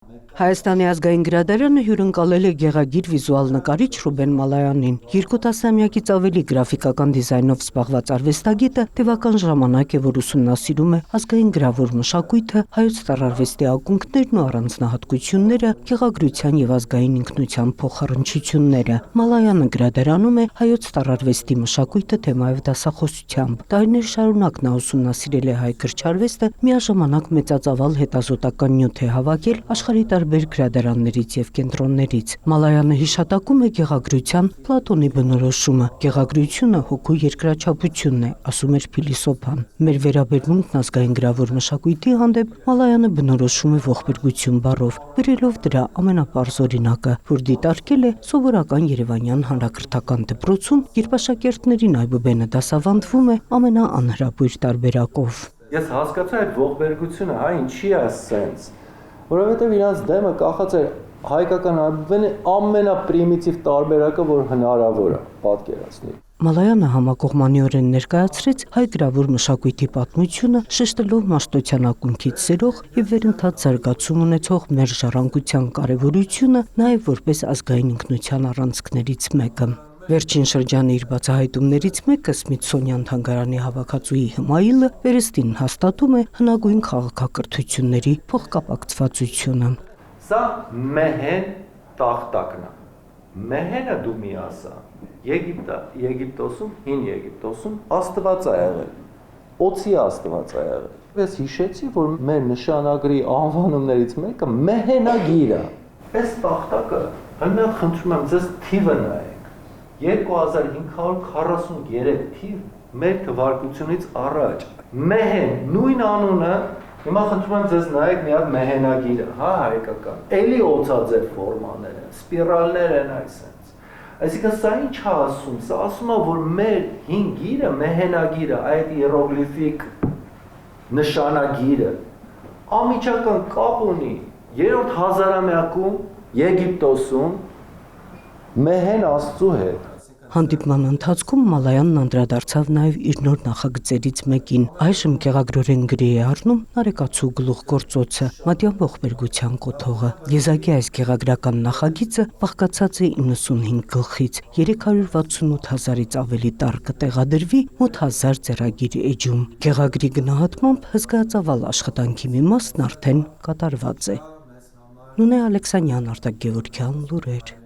Հայաստանի ազգային գրադարանը հյուրընկալել է գեղագիր վիզուալ նկարիչ Ռուբեն Մալայանին։ 2 տասնամյակից ավելի գրաֆիկական դիզայնով զբաղված արվեստագետը տևական ժամանակ է, որ ուսումնասիրում է ազգային գրավոր մշակույթը, հայոց տառարվեստի ակունքներն ու առանձնահատկությունները, գեղագրության եւ ազգային ինքնության փոխառնչությունները։ Մալայանը գրադարանում է հայոց տառարվեստի մշակույթը թեմայով դասախոսությամբ։ Տարիներ շարունակ նա ուսումնասիրել է հայ գրչարվեստը, միաժամանակ մեծածավալ հետազոտական նյութ է հավաքել աշխարհի տարբեր գրադարաններից եւ կենտրոններից։ Մալայանը հիշատակում է գեղագրության Պլատոնի բնորոշումը։ Գեղագրությունը հոգու երկրաչափությունն է, ասում էր փիլիսոփան։ Մեր վերաբերմունքն ազգային գրավոր մշակույթի հանդեպ Մալայանը բնորոշում է ողբերգություն բառով, գրելով դրա ամենապարզ օրինակը, որ դիտարկել է սովորական երևանյան հանրակրթական դպրոցում, երբ աշակերտներին այբուբենը դասավանդվում է ամենաանհրապույր տարբերակով։ Ես հասկացա այդ ողբերգությունը, ինչի է սենց, որովհետև իրանց դեմը կախած է հայկական այբուբենի ամենապրիմիտիվ տարբերակը, որ հնարավոր է պատկերացնել։ Մալայանը համակողմանիորեն ներկայացրեց հայ գրավոր մշակույթի պատմությունը, շեշտելով մաշտոցյան ակունքից սերող եւ վերընթաց զարգացում ունեցող մեր ժառանգության կարեւորությունը, նաեւ որպես ազգային ինքնության առանցքներից մեկը։ Վերջին շրջանի իր բացահայտումներից մեկը Սմիթսոնյան թանգարանի հավաքածուի Հմայիլը վերստին հաստատում է հնագույն քաղաքակրթությունների փոխկապակցվածությունը։ Սա մեհեն տախտակն է։ Մեհենը դու մի ասա։ Եգիպտոսում, հին Եգիպտոսում Աստված է եղել։ Օծի Աստված է եղել։ Ես հիշեցի, որ մեր նշանագրի անվանումներից մեկը մեհենագիր է։ Այս տախտակը հնարդ խնդրում եմ ձեզ թիվը նայեք։ 2543 թիվ մեր թվարկությունից առաջ։ Մեհեն, նույն անունը, հիմա խնդրում եմ ձեզ նայեք մի հատ մեհենագիրը, հա հայկական։ Էլի օծաձև ֆորմաներ են, սպիրալներ են այսպես։ Այսինքն սա ինչ է ասում, սա ասում է, որ մեր հին գիրը, մեհենագիրը, այդ իերոգլիֆիկ նշանագիրը անմիջական կապ ունի 3-րդ հազարամյակում Եգիպտոսում մեհեն Աստծու հետ։ Հանդիպման ընթացքում Մալայանն անդրադարձավ նաև իր նոր նախագծերից մեկին։ Այժմ գեղագրորեն գրի է առնում Նարեկացու գլուխգործոցը, Մատյան ողբերգության կոթողը։ Եզակի այս գեղագրական նախագիծը բաղկացած է 95 գլխից, 368,000-ից ավելի տառ կտեղադրվի մոտ 1000 ձեռագիր էջում։ Գեղագրի գնահատմամբ հսկայածավալ աշխատանքի մի մասն արդեն կատարված է։ Նունե Ալեքսանյան, Արտակ Գևորգյան, լուրեր։